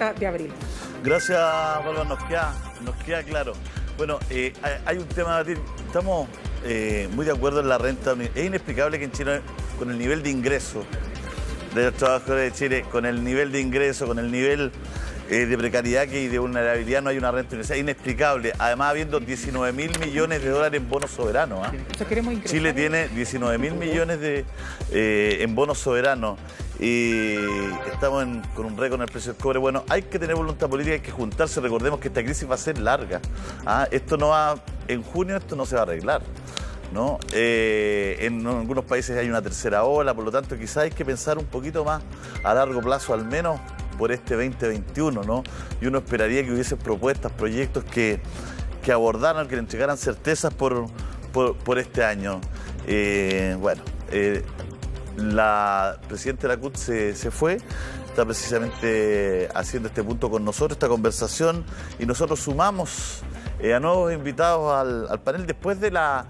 30 de abril. Gracias, Pablo, nos queda claro. Bueno, hay un tema a debatir. Estamos muy de acuerdo en la renta. Es inexplicable que en Chile, con el nivel de ingreso de los trabajadores de Chile, con el nivel de ingreso, con el nivel de precariedad y de vulnerabilidad, no hay una renta universal. Es inexplicable. Además, habiendo 19.000 millones de dólares en bonos soberanos. Chile tiene 19.000 millones en bonos soberanos. Y estamos con un récord en el precio del cobre. Bueno, hay que tener voluntad política, hay que juntarse. Recordemos que esta crisis va a ser larga. Esto no va, en junio esto no se va a arreglar, ¿no? En algunos países hay una tercera ola, por lo tanto quizás hay que pensar un poquito más a largo plazo, al menos por este 2021, ¿no? Y uno esperaría que hubiesen propuestas, proyectos que abordaran, que le entregaran certezas por este año. La presidenta de la CUT se fue, está precisamente haciendo este punto con nosotros, esta conversación, y nosotros sumamos a nuevos invitados al panel después de la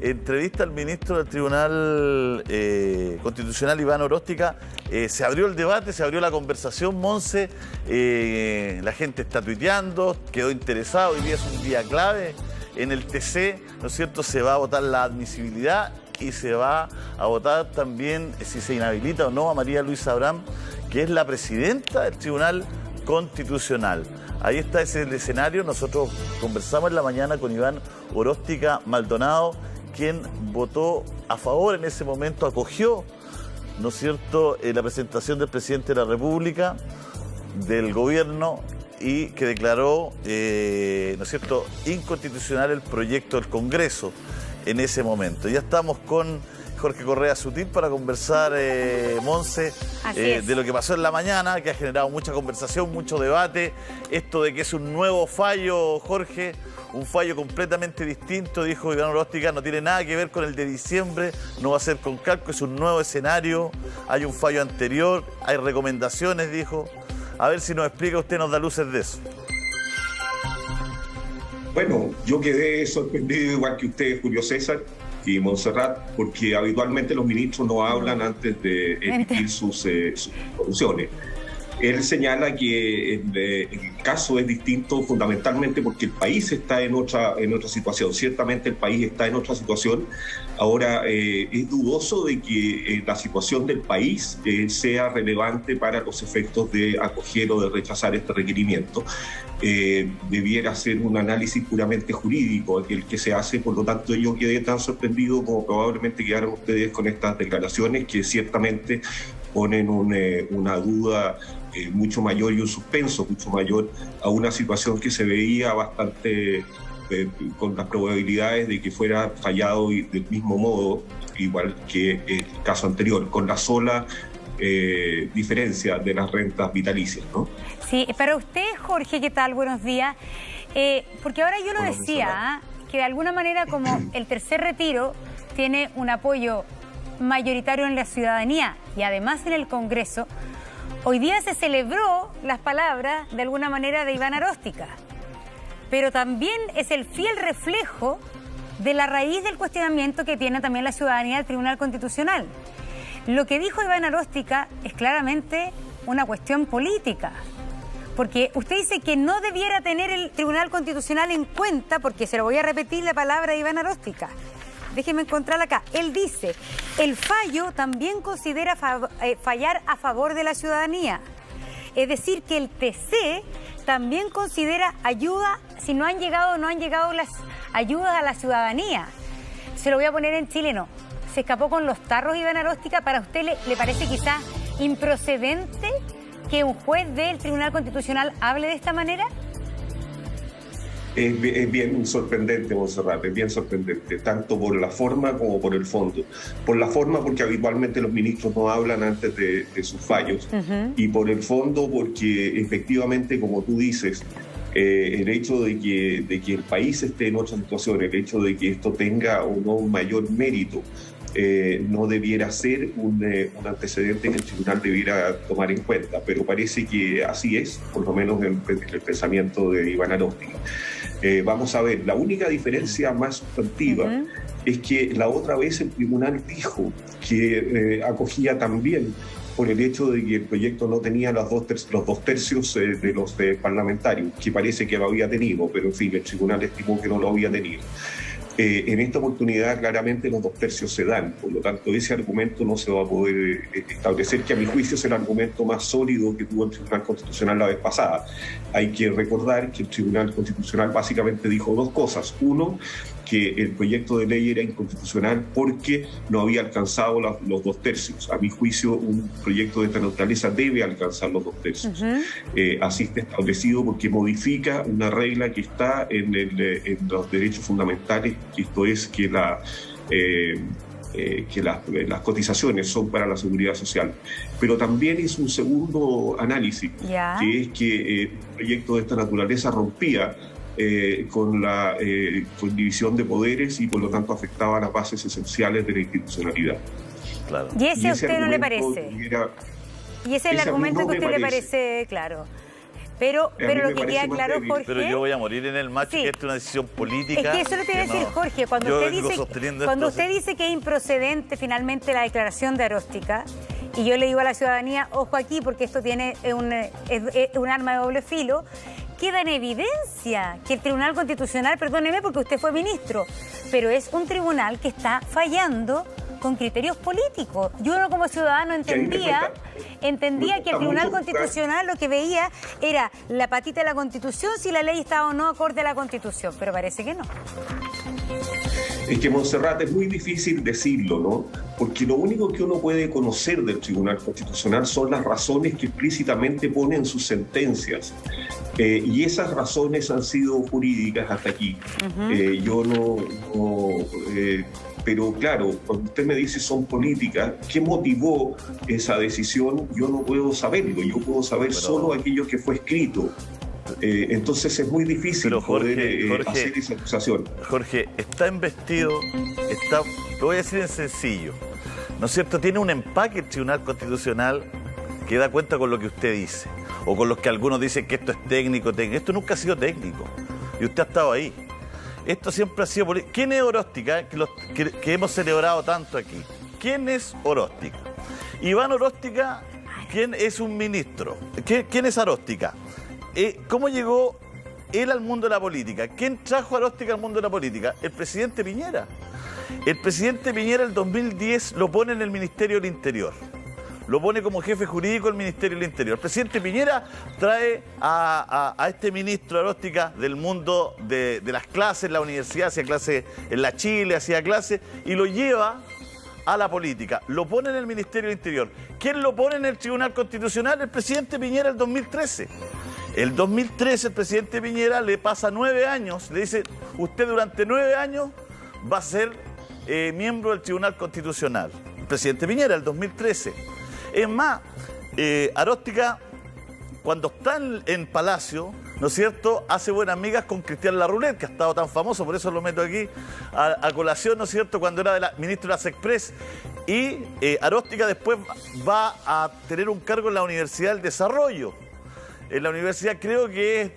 entrevista al ministro del Tribunal Constitucional, Iván Oróstica. Se abrió el debate, se abrió la conversación, Monse, la gente está tuiteando, quedó interesado, hoy día es un día clave en el TC, ¿no es cierto? Se va a votar la admisibilidad y se va a votar también si se inhabilita o no a María Luisa Abraham, que es la presidenta del Tribunal Constitucional. Ahí está ese el escenario. Nosotros conversamos en la mañana con Iván Oróstica Maldonado, quien votó a favor en ese momento, acogió, ¿no es cierto?, la presentación del presidente de la República, del gobierno, y que declaró, ¿no es cierto?, inconstitucional el proyecto del Congreso en ese momento. Ya estamos con Jorge Correa Sutil para conversar, Monse, de lo que pasó en la mañana, que ha generado mucha conversación, mucho debate. Esto de que es un nuevo fallo, Jorge, un fallo completamente distinto, dijo Iván Oróstica, no tiene nada que ver con el de diciembre, no va a ser con calco, es un nuevo escenario, hay un fallo anterior, hay recomendaciones, dijo. A ver si nos explica usted, nos da luces de eso. Bueno, yo quedé sorprendido igual que usted, Julio César y Montserrat, porque habitualmente los ministros no hablan antes de emitir sus conclusiones. Él señala que el caso es distinto fundamentalmente porque el país está en otra situación. Ciertamente el país está en otra situación. Ahora, es dudoso de que la situación del país sea relevante para los efectos de acoger o de rechazar este requerimiento. Debiera ser un análisis puramente jurídico el que se hace. Por lo tanto, yo quedé tan sorprendido como probablemente quedaron ustedes con estas declaraciones que ciertamente ponen una duda mucho mayor y un suspenso mucho mayor a una situación que se veía bastante con las probabilidades de que fuera fallado y del mismo modo, igual que el caso anterior, con la sola diferencia de las rentas vitalicias, ¿no? Sí, para usted, Jorge, ¿qué tal? Buenos días. Porque ahora yo lo decía, que de alguna manera como el tercer retiro tiene un apoyo mayoritario en la ciudadanía y además en el Congreso, hoy día se celebró las palabras de alguna manera de Iván Oróstica, pero también es el fiel reflejo de la raíz del cuestionamiento que tiene también la ciudadanía del Tribunal Constitucional. Lo que dijo Iván Oróstica es claramente una cuestión política, porque usted dice que no debiera tener el Tribunal Constitucional en cuenta, porque se lo voy a repetir la palabra de Iván Oróstica. Déjeme encontrarla acá. Él dice, el fallo también considera fallar a favor de la ciudadanía. Es decir, que el TC también considera ayuda si no han llegado las ayudas a la ciudadanía. Se lo voy a poner en chileno. Se escapó con los tarros Iván Oróstica. ¿Para usted le parece quizás improcedente que un juez del Tribunal Constitucional hable de esta manera? Es bien sorprendente, Montserrat, es bien sorprendente, tanto por la forma como por el fondo. Por la forma, porque habitualmente los ministros no hablan antes de sus fallos, y por el fondo, porque efectivamente, como tú dices, el hecho de que el país esté en otra situación, el hecho de que esto tenga o no un mayor mérito, no debiera ser un antecedente que el tribunal debiera tomar en cuenta, pero parece que así es, por lo menos en el pensamiento de Iván Oróstica. Vamos a ver, la única diferencia más sustantiva es que la otra vez el tribunal dijo que acogía también por el hecho de que el proyecto no tenía los dos tercios de los parlamentarios, que parece que lo había tenido, pero en fin, el tribunal estimó que no lo había tenido. En esta oportunidad claramente los 2 tercios se dan, por lo tanto ese argumento no se va a poder establecer, que a mi juicio es el argumento más sólido que tuvo el Tribunal Constitucional la vez pasada. Hay que recordar que el Tribunal Constitucional básicamente dijo 2 cosas. Uno, que el proyecto de ley era inconstitucional porque no había alcanzado los 2 tercios. A mi juicio, un proyecto de esta naturaleza debe alcanzar los 2 tercios. Así está establecido porque modifica una regla que está en los derechos fundamentales, esto es que las cotizaciones son para la seguridad social. Pero también es un segundo análisis, que es que el proyecto de esta naturaleza rompía con la división de poderes y por lo tanto afectaba las bases esenciales de la institucionalidad. Claro. ¿Y ese a usted no le parece? ¿Y ese es el argumento que a usted le parece claro? Pero lo que queda claro, Jorge... Pero yo voy a morir en el match, que esta es una decisión política... Es que eso lo te voy a decir, Jorge. Cuando usted dice que es improcedente finalmente la declaración de Aróstica, y yo le digo a la ciudadanía, ojo aquí, porque esto tiene un arma de doble filo, queda en evidencia que el Tribunal Constitucional, perdóneme porque usted fue ministro, pero es un tribunal que está fallando con criterios políticos. Yo como ciudadano entendía que el Tribunal Constitucional lo que veía era la patita de la Constitución, si la ley estaba o no acorde a la Constitución, pero parece que no. Es que, Montserrat, es muy difícil decirlo, ¿no? Porque lo único que uno puede conocer del Tribunal Constitucional son las razones que explícitamente pone en sus sentencias. Y esas razones han sido jurídicas hasta aquí. Pero claro, cuando usted me dice son políticas, ¿qué motivó esa decisión? Yo no puedo saberlo. Yo puedo saber solo aquello que fue escrito. Entonces es muy difícil poder hacer esa acusación. Jorge, está investido, lo voy a decir en sencillo, ¿no es cierto? Tiene un empaque el Tribunal Constitucional que da cuenta con lo que usted dice, o con los que algunos dicen que esto es técnico. Esto nunca ha sido técnico, y usted ha estado ahí. Esto siempre ha sido político. ¿Quién es Aróstica, que hemos celebrado tanto aquí? ¿Quién es Aróstica? Iván Aróstica, ¿quién es un ministro? ¿Quién es Aróstica? ¿Cómo llegó él al mundo de la política? ¿Quién trajo a Aróstica al mundo de la política? El presidente Piñera. El presidente Piñera en el 2010 lo pone en el Ministerio del Interior. Lo pone como jefe jurídico del Ministerio del Interior. El presidente Piñera trae a este ministro Aróstica del mundo de las clases, la universidad, hacía clases en la Chile, hacía clases, y lo lleva a la política. Lo pone en el Ministerio del Interior. ¿Quién lo pone en el Tribunal Constitucional? El presidente Piñera el 2013. El 2013 el presidente Piñera le pasa 9 años, le dice, usted durante 9 años va a ser miembro del Tribunal Constitucional. El presidente Piñera, el 2013. Es más, Aróstica, cuando está en Palacio, ¿no es cierto?, hace buenas migas con Cristian Larroulet, que ha estado tan famoso, por eso lo meto aquí a colación, ¿no es cierto?, cuando era ministro de la Sexpress. Y Aróstica después va a tener un cargo en la Universidad del Desarrollo. En la universidad creo que es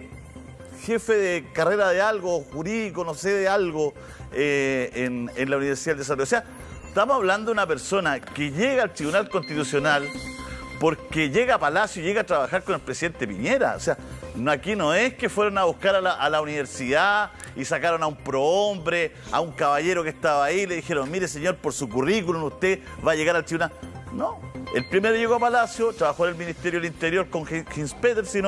jefe de carrera de algo, jurídico, no sé, de algo, en la Universidad del Desarrollo. O sea, estamos hablando de una persona que llega al Tribunal Constitucional porque llega a Palacio y llega a trabajar con el presidente Piñera. O sea, aquí no es que fueron a buscar a la universidad y sacaron a un prohombre, a un caballero que estaba ahí, y le dijeron, mire señor, por su currículum usted va a llegar al tribunal. No, el primero llegó a Palacio, trabajó en el Ministerio del Interior con Hinspeter, si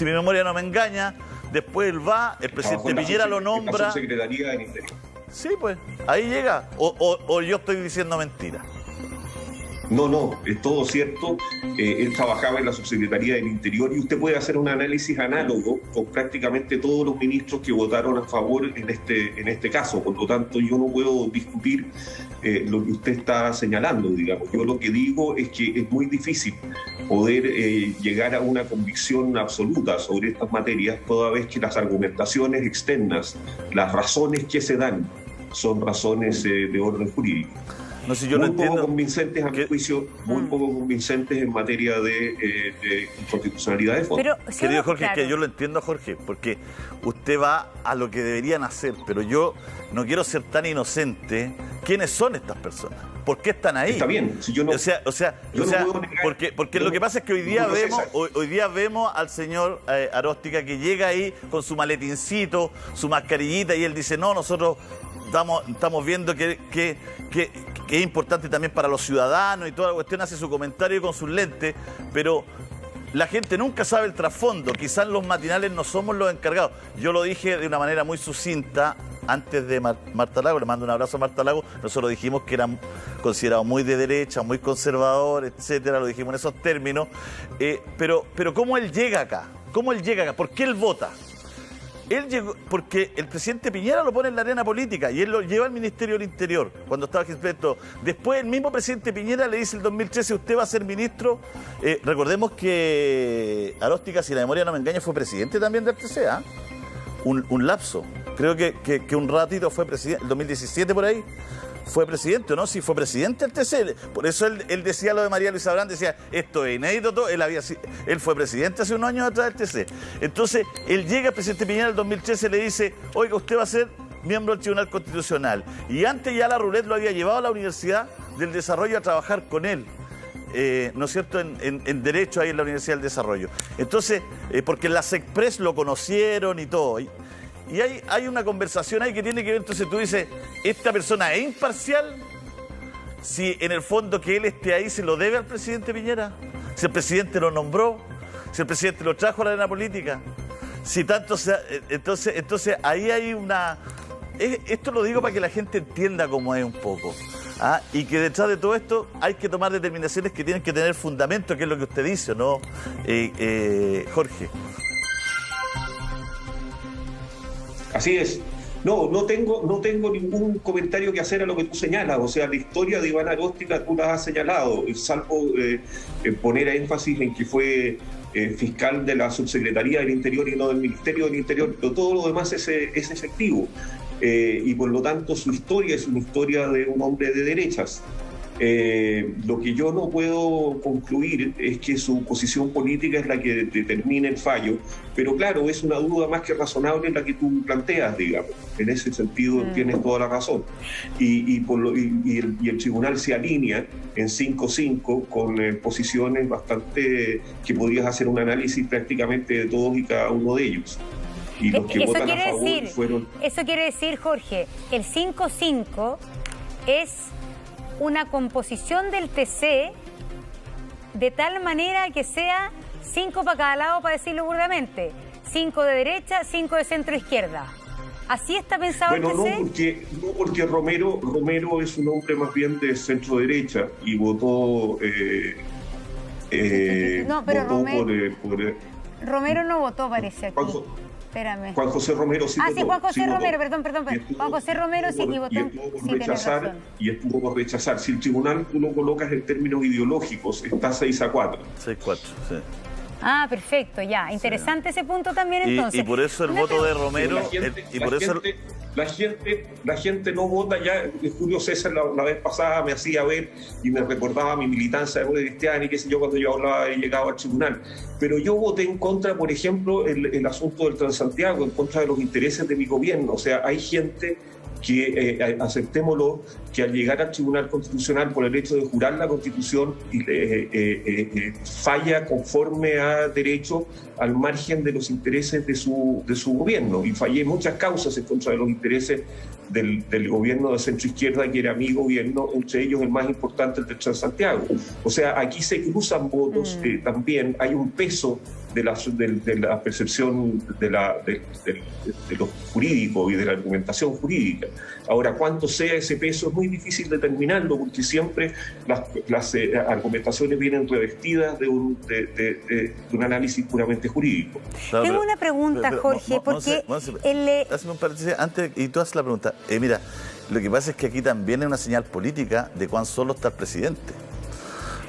mi memoria no me engaña. Después él va, el presidente Piñera lo nombra. La Subsecretaría del Interior. Sí, pues, ahí llega. O yo estoy diciendo mentira. No, es todo cierto. Él trabajaba en la Subsecretaría del Interior y usted puede hacer un análisis análogo con prácticamente todos los ministros que votaron a favor en este caso. Por lo tanto, yo no puedo discutir lo que usted está señalando, digamos. Yo lo que digo es que es muy difícil poder llegar a una convicción absoluta sobre estas materias, toda vez que las argumentaciones externas, las razones que se dan, son razones de orden jurídico. No sé, yo muy poco convincentes, a mi juicio, muy poco convincentes en materia de constitucionalidad de fondo. Pero, querido Jorge, claro, es que yo lo entiendo, Jorge, porque usted va a lo que deberían hacer, pero yo no quiero ser tan inocente. ¿Quiénes son estas personas? ¿por qué están ahí? Está bien. Si yo no, porque lo que pasa es que hoy día vemos al señor Aróstica que llega ahí con su maletincito, su mascarillita, y él dice, no, nosotros estamos viendo que es importante también para los ciudadanos y toda la cuestión, hace su comentario con sus lentes, pero la gente nunca sabe el trasfondo. Quizás los matinales no somos los encargados. Yo lo dije de una manera muy sucinta antes de Marta Lago, le mando un abrazo a Marta Lago. Nosotros dijimos que era considerado muy de derecha, muy conservador, etcétera, lo dijimos en esos términos. Pero ¿cómo él llega acá? ¿Por qué él vota? Él llegó porque el presidente Piñera lo pone en la arena política y él lo lleva al Ministerio del Interior cuando estaba Gilberto. Después el mismo presidente Piñera le dice el 2013, usted va a ser ministro. Recordemos que Aróstica, si la memoria no me engaña, fue presidente también del TC, ¿eh? Un lapso. Creo que un ratito fue presidente, el 2017 por ahí. Fue presidente, ¿no? Sí, fue presidente del TC. Por eso él decía lo de María Luisa Brand, decía, esto es inédito todo. Él fue presidente hace unos años atrás del TC. Entonces, él llega al presidente Piñera en el 2013 y le dice, oiga, usted va a ser miembro del Tribunal Constitucional. Y antes ya la Roulette lo había llevado a la Universidad del Desarrollo a trabajar con él. ¿No es cierto?, en Derecho ahí en la Universidad del Desarrollo. Entonces, porque en la SECPRES lo conocieron y todo. Y hay una conversación ahí que tiene que ver, entonces tú dices, ¿esta persona es imparcial? Si en el fondo que él esté ahí se lo debe al presidente Piñera, si el presidente lo nombró, si el presidente lo trajo a la arena política, si tanto sea, entonces ahí hay una... Esto lo digo para que la gente entienda cómo es un poco. Y que detrás de todo esto hay que tomar determinaciones que tienen que tener fundamento, que es lo que usted dice, ¿no, Jorge? Así es. No tengo ningún comentario que hacer a lo que tú señalas. O sea, la historia de Iván Aróstica tú la has señalado, salvo poner énfasis en que fue fiscal de la Subsecretaría del Interior y no del Ministerio del Interior, pero todo lo demás es efectivo. Y por lo tanto su historia es una historia de un hombre de derechas. Lo que yo no puedo concluir es que su posición política es la que determina el fallo, pero claro, es una duda más que razonable la que tú planteas, digamos. En ese sentido tienes toda la razón. Y el tribunal se alinea en 5-5 con posiciones bastante que podrías hacer un análisis prácticamente de todos y cada uno de ellos. Y los que votan a favor fueron... Eso quiere decir, Jorge, el 5-5 es una composición del TC de tal manera que sea 5 para cada lado, para decirlo burdamente. 5 de derecha, 5 de centro izquierda. ¿Así está pensado el TC? No, porque Romero es un hombre más bien de centro derecha y votó... no, pero Romero no votó, parece aquí. Espérame. Juan José Romero sí votó. Sí, Juan José Romero, perdón. Juan José Romero sí votó. Y estuvo por rechazar. Si el tribunal tú lo colocas en términos ideológicos, está 6-4. 6-4, sí. Perfecto, ya. Interesante ese punto también, entonces. Y por eso el voto de Romero... La gente no vota ya. Julio César la vez pasada me hacía ver y me recordaba mi militancia de cristiana y qué sé yo, cuando yo hablaba de llegado al tribunal. Pero yo voté en contra, por ejemplo, el asunto del Transantiago, en contra de los intereses de mi gobierno. O sea, hay gente que, aceptémoslo, que al llegar al Tribunal Constitucional por el hecho de jurar la Constitución falla conforme a derecho al margen de los intereses de su gobierno. Y fallé muchas causas en contra de los intereses del gobierno de centro izquierda, que era mi gobierno, entre ellos el más importante, el de Transantiago. O sea, aquí se cruzan votos, también hay un peso de la percepción de lo jurídico y de la argumentación jurídica. Ahora, cuánto sea ese peso es muy difícil determinarlo, porque siempre las argumentaciones vienen revestidas de un análisis puramente jurídico. Claro, tengo una pregunta, Jorge, porque... Hazme un paréntesis antes y tú haces la pregunta. Mira, lo que pasa es que aquí también hay una señal política de cuán solo está el presidente.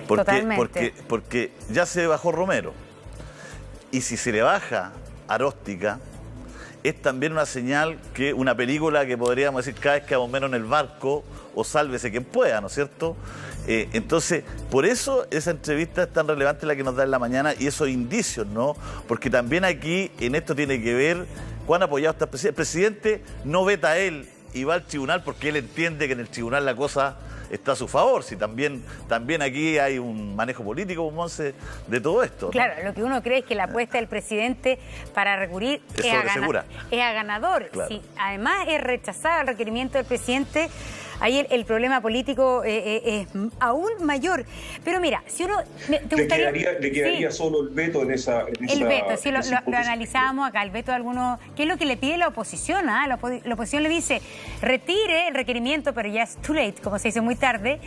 Porque ya se bajó Romero. Y si se le baja Aróstica, es también una señal, que una película que podríamos decir cada vez que vamos menos en el barco, o sálvese quien pueda, ¿no es cierto? Entonces, por eso esa entrevista es tan relevante la que nos da en la mañana y esos indicios, ¿no? Porque también aquí, en esto tiene que ver cuán apoyado está el presidente. El presidente no veta a él y va al tribunal porque él entiende que en el tribunal la cosa está a su favor. Si también aquí hay un manejo político, Monse, de todo esto, ¿no? Claro, lo que uno cree es que la apuesta del presidente para recurrir es a ganador. Claro. Si además es rechazar el requerimiento del presidente, ahí el problema político es aún mayor. Pero mira, si uno... Le quedaría solo el veto en esa el veto, sí, lo analizábamos acá, el veto de algunos... ¿Qué es lo que le pide la oposición? La oposición le dice, retire el requerimiento, pero ya es too late, como se dice, muy tarde,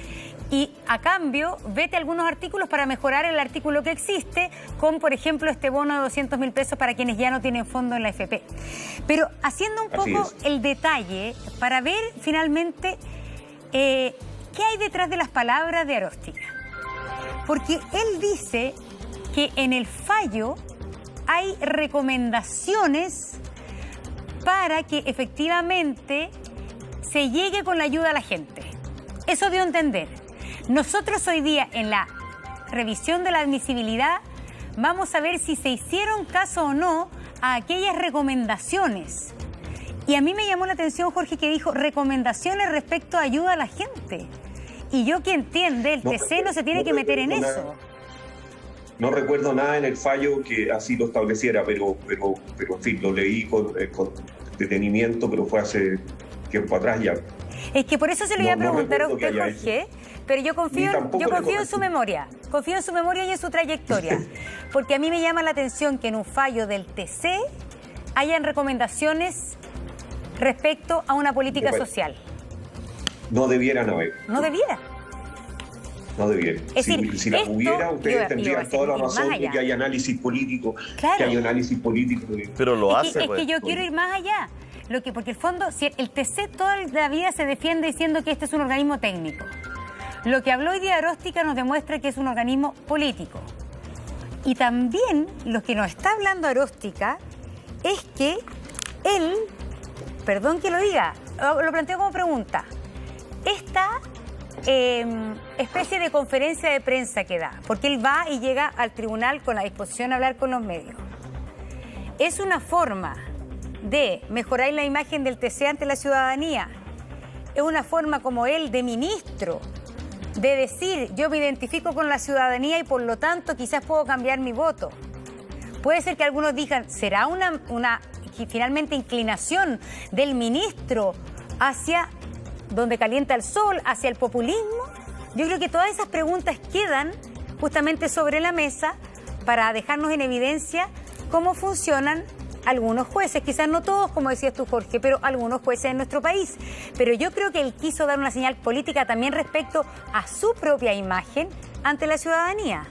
y a cambio vete algunos artículos para mejorar el artículo que existe, con, por ejemplo, este bono de 200.000 pesos para quienes ya no tienen fondo en la AFP. Pero haciendo un poco el detalle, para ver finalmente... ¿qué hay detrás de las palabras de Aróstica? Porque él dice que en el fallo hay recomendaciones para que efectivamente se llegue con la ayuda a la gente. Eso dio a entender. Nosotros hoy día en la revisión de la admisibilidad vamos a ver si se hicieron caso o no a aquellas recomendaciones. Y a mí me llamó la atención, Jorge, que dijo recomendaciones respecto a ayuda a la gente. Y yo que entiende, el TC no se tiene que meter en eso. No recuerdo nada en el fallo que así lo estableciera, pero en fin, lo leí con detenimiento, pero fue hace tiempo atrás ya. Es que por eso se lo iba a preguntar a usted, Jorge, pero yo confío en su memoria. Confío en su memoria y en su trayectoria. Porque a mí me llama la atención que en un fallo del TC hayan recomendaciones respecto a una política social. No debieran haber. No debiera. No debiera. Es decir, si las hubiera, ustedes tendrían toda la razón de que hay análisis político. Claro. Que hay análisis político. Pero lo hace. Es que yo quiero ir más allá. Porque el fondo, si el TC toda la vida se defiende diciendo que este es un organismo técnico. Lo que habló hoy día Aróstica nos demuestra que es un organismo político. Y también lo que nos está hablando Aróstica es que él, perdón que lo diga, lo planteo como pregunta, esta especie de conferencia de prensa que da, porque él va y llega al tribunal con la disposición a hablar con los medios, ¿es una forma de mejorar la imagen del TC ante la ciudadanía? ¿Es una forma como él de ministro de decir yo me identifico con la ciudadanía y por lo tanto quizás puedo cambiar mi voto? Puede ser que algunos digan, ¿será una finalmente inclinación del ministro hacia donde calienta el sol, hacia el populismo? Yo creo que todas esas preguntas quedan justamente sobre la mesa para dejarnos en evidencia cómo funcionan algunos jueces, quizás no todos, como decías tú, Jorge, pero algunos jueces en nuestro país. Pero yo creo que él quiso dar una señal política también respecto a su propia imagen ante la ciudadanía.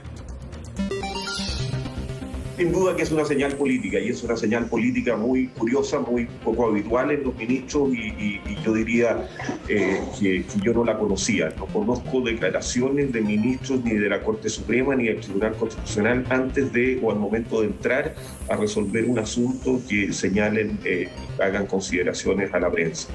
Sin duda que es una señal política, y es una señal política muy curiosa, muy poco habitual en los ministros, y yo diría que yo no la conocía. No conozco declaraciones de ministros ni de la Corte Suprema ni del Tribunal Constitucional antes de o al momento de entrar a resolver un asunto que señalen, hagan consideraciones a la prensa.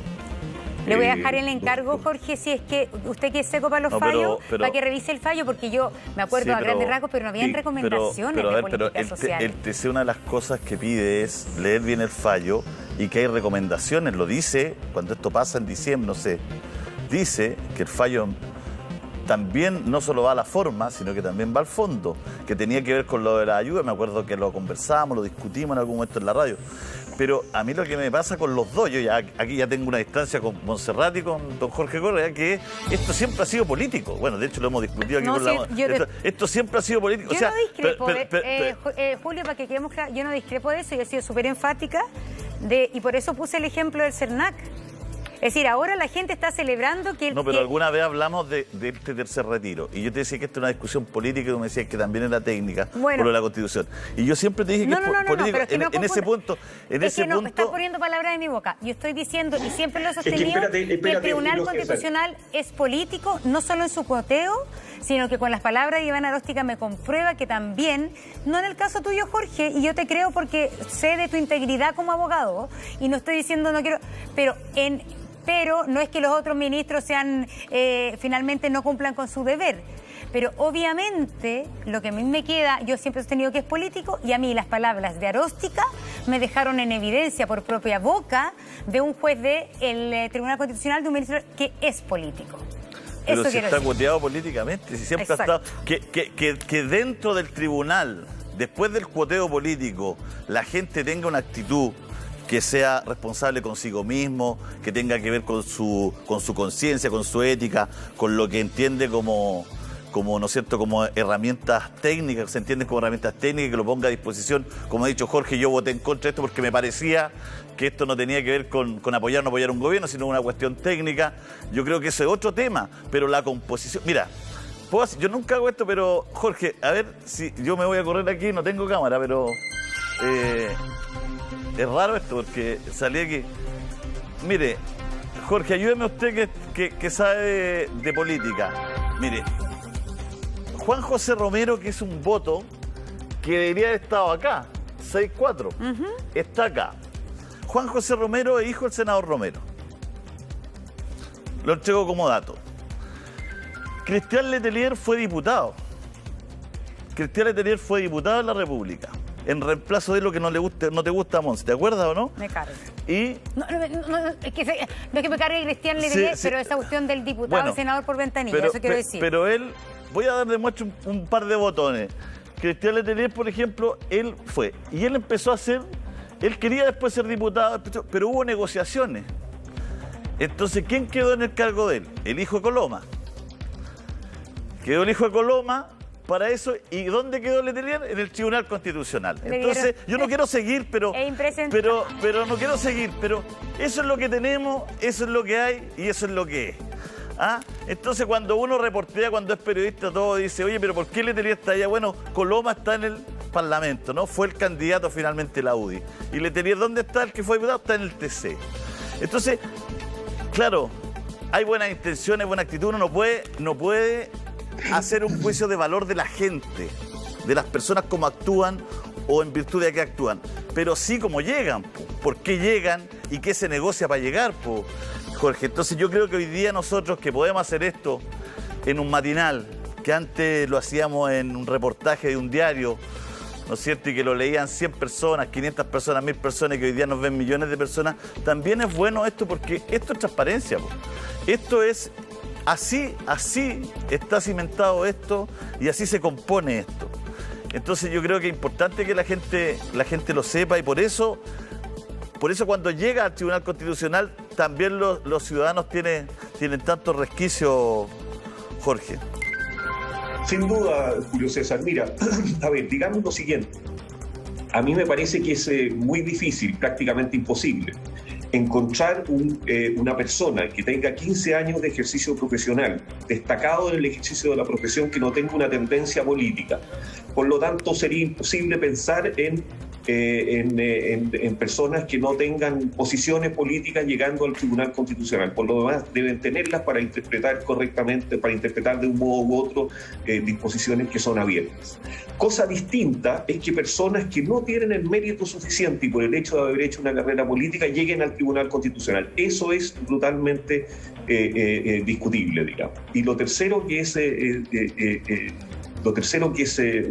Le voy a dejar el encargo, Jorge, si es que usted que es seco para los fallos, para que revise el fallo, porque yo me acuerdo a grandes rasgos, pero no habían recomendaciones de política social. El TC, una de las cosas que pide es leer bien el fallo y que hay recomendaciones. Lo dice cuando esto pasa en diciembre, no sé. Dice que el fallo también no solo va a la forma, sino que también va al fondo, que tenía que ver con lo de la ayuda. Me acuerdo que lo conversamos, lo discutimos en algún momento en la radio. Pero a mí lo que me pasa con los dos, yo aquí ya tengo una distancia con Montserrat y con don Jorge Correa, que esto siempre ha sido político. Bueno, de hecho lo hemos discutido aquí esto siempre ha sido político. Yo no discrepo, Julio, para que quedemos claros, yo no discrepo de eso, yo he sido súper enfática y por eso puse el ejemplo del CERNAC. Es decir, ahora la gente está celebrando que... No, pero alguna vez hablamos de este tercer retiro. Y yo te decía que esta es una discusión política y tú me decías que también era técnica por lo de la Constitución. Y yo siempre te dije que es político. En ese punto... No, estás poniendo palabras en mi boca. Yo estoy diciendo, y siempre lo he sostenido, que el Tribunal Constitucional es político, no solo en su coteo, sino que con las palabras de Iván Aróstica me comprueba que también, no en el caso tuyo, Jorge, y yo te creo porque sé de tu integridad como abogado, y no estoy diciendo no quiero... Pero no es que los otros ministros finalmente no cumplan con su deber. Pero obviamente lo que a mí me queda, yo siempre he sostenido que es político, y a mí las palabras de Aróstica me dejaron en evidencia por propia boca de un juez del Tribunal Constitucional, de un ministro que es político. Pero Eso si está cuoteado políticamente, si siempre Exacto. ha estado... Que dentro del tribunal, después del cuoteo político, la gente tenga una actitud que sea responsable consigo mismo, que tenga que ver con su conciencia, con su ética, con lo que entiende como ¿no es cierto?, como herramientas técnicas, que se entienden como herramientas técnicas, que lo ponga a disposición. Como ha dicho Jorge, yo voté en contra de esto porque me parecía que esto no tenía que ver con apoyar o no apoyar un gobierno, sino una cuestión técnica. Yo creo que eso es otro tema, pero la composición... Mira, yo nunca hago esto, pero Jorge, a ver si yo me voy a correr aquí, no tengo cámara, pero... es raro esto porque salí aquí. Mire, Jorge, ayúdeme usted que sabe de política. Mire, Juan José Romero, que es un voto que debería haber estado acá, 6-4, está acá. Juan José Romero es hijo del senador Romero. Lo entrego como dato. Cristian Letelier fue diputado. Cristian Letelier fue diputado en la República, en reemplazo de lo que no te gusta a Monse. ¿Te acuerdas o no? Me carga. Y... No es que me cargue Cristian Letelier, sí. Pero esa cuestión del diputado, el senador por ventanilla, eso quiero decir. Pero él, voy a dar de muestra un par de botones. Cristian Letelier, por ejemplo, él fue. Y él empezó a hacer, él quería después ser diputado, pero hubo negociaciones. Entonces, ¿quién quedó en el cargo de él? El hijo de Coloma. Quedó el hijo de Coloma para eso. ¿Y dónde quedó Letelier? En el Tribunal Constitucional. Entonces, yo no quiero seguir, pero no quiero seguir, pero eso es lo que tenemos, eso es lo que hay y eso es lo que es. ¿Ah? Entonces, cuando uno reportea, cuando es periodista, todo dice, oye, pero ¿por qué Letelier está allá? Bueno, Coloma está en el Parlamento, ¿no? Fue el candidato finalmente de la UDI. ¿Y Letelier dónde está? El que fue diputado está en el TC. Entonces, claro, hay buenas intenciones, buena actitud. Uno no puede hacer un juicio de valor de la gente, de las personas como actúan o en virtud de qué actúan, pero sí como llegan, por qué llegan y qué se negocia para llegar, Jorge. Entonces yo creo que hoy día nosotros que podemos hacer esto en un matinal, que antes lo hacíamos en un reportaje de un diario, ¿no es cierto?, y que lo leían 100 personas, 500 personas, 1000 personas, y que hoy día nos ven millones de personas, también es bueno esto porque esto es transparencia, esto es... Así está cimentado esto y así se compone esto. Entonces yo creo que es importante que la gente lo sepa y por eso cuando llega al Tribunal Constitucional también los ciudadanos tienen tanto resquicio, Jorge. Sin duda, Julio César. Mira, a ver, digamos lo siguiente. A mí me parece que es muy difícil, prácticamente imposible, encontrar una persona que tenga 15 años de ejercicio profesional, destacado en el ejercicio de la profesión, que no tenga una tendencia política. Por lo tanto, sería imposible pensar en personas que no tengan posiciones políticas llegando al Tribunal Constitucional. Por lo demás, deben tenerlas para interpretar correctamente, para interpretar de un modo u otro disposiciones que son abiertas. Cosa distinta es que personas que no tienen el mérito suficiente y por el hecho de haber hecho una carrera política lleguen al Tribunal Constitucional. Eso es brutalmente discutible, digamos. Y lo tercero que es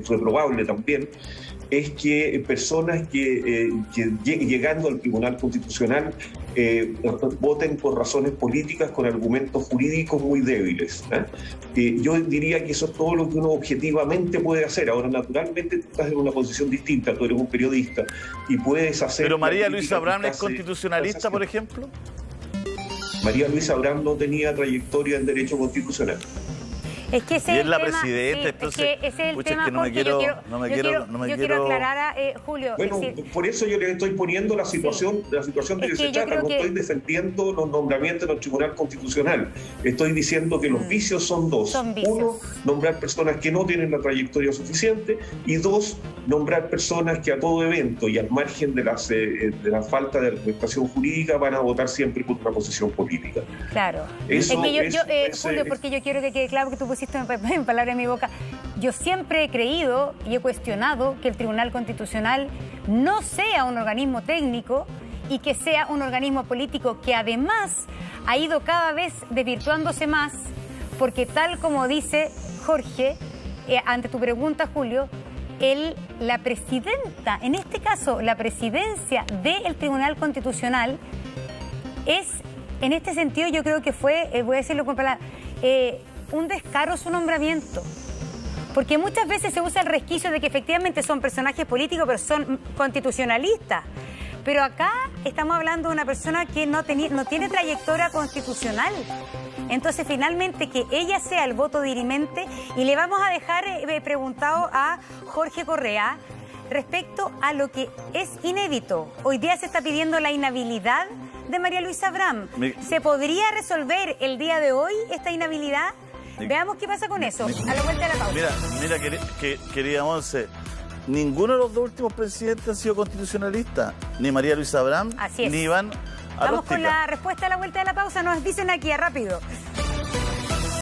reprobable también es que personas que llegando al Tribunal Constitucional voten por razones políticas con argumentos jurídicos muy débiles. Yo diría que eso es todo lo que uno objetivamente puede hacer. Ahora, naturalmente, tú estás en una posición distinta, tú eres un periodista y puedes hacer... ¿Pero María Luisa Abraham es constitucionalista, por ejemplo? María Luisa Abraham no tenía trayectoria en derecho constitucional. Es que ese y es es la tema, presidenta, sí, entonces... es que ese es el tema, que no me quiero... Yo quiero aclarar, Julio... Bueno, por eso yo le estoy poniendo la situación de que se trata. No estoy defendiendo los nombramientos en el Tribunal Constitucional. Estoy diciendo que los vicios son dos. Uno, nombrar personas que no tienen la trayectoria suficiente, y dos, nombrar personas que a todo evento y al margen de la falta de representación jurídica van a votar siempre por una posición política. Claro. Julio, porque yo quiero que quede claro que tú pusiste en palabras en mi boca. Yo siempre he creído y he cuestionado que el Tribunal Constitucional no sea un organismo técnico y que sea un organismo político que además ha ido cada vez desvirtuándose más, porque tal como dice Jorge, ante tu pregunta, Julio, la presidenta, en este caso la presidencia del Tribunal Constitucional es, en este sentido, yo creo que fue, voy a decirlo con palabras, un descaro su nombramiento. Porque muchas veces se usa el resquicio de que efectivamente son personajes políticos, pero son constitucionalistas. Pero acá estamos hablando de una persona que no tiene trayectoria constitucional. Entonces, finalmente, que ella sea el voto dirimente, y le vamos a dejar preguntado a Jorge Correa respecto a lo que es inédito. Hoy día se está pidiendo la inhabilidad de María Luisa Abraham. ¿Se podría resolver el día de hoy esta inhabilidad? Veamos qué pasa con eso, a la vuelta de la pausa. Mira, querida Monse, ninguno de los dos últimos presidentes han sido constitucionalistas, ni María Luisa Abraham, ni Iván Aróstica. Vamos con la respuesta a la vuelta de la pausa, nos dicen aquí rápido.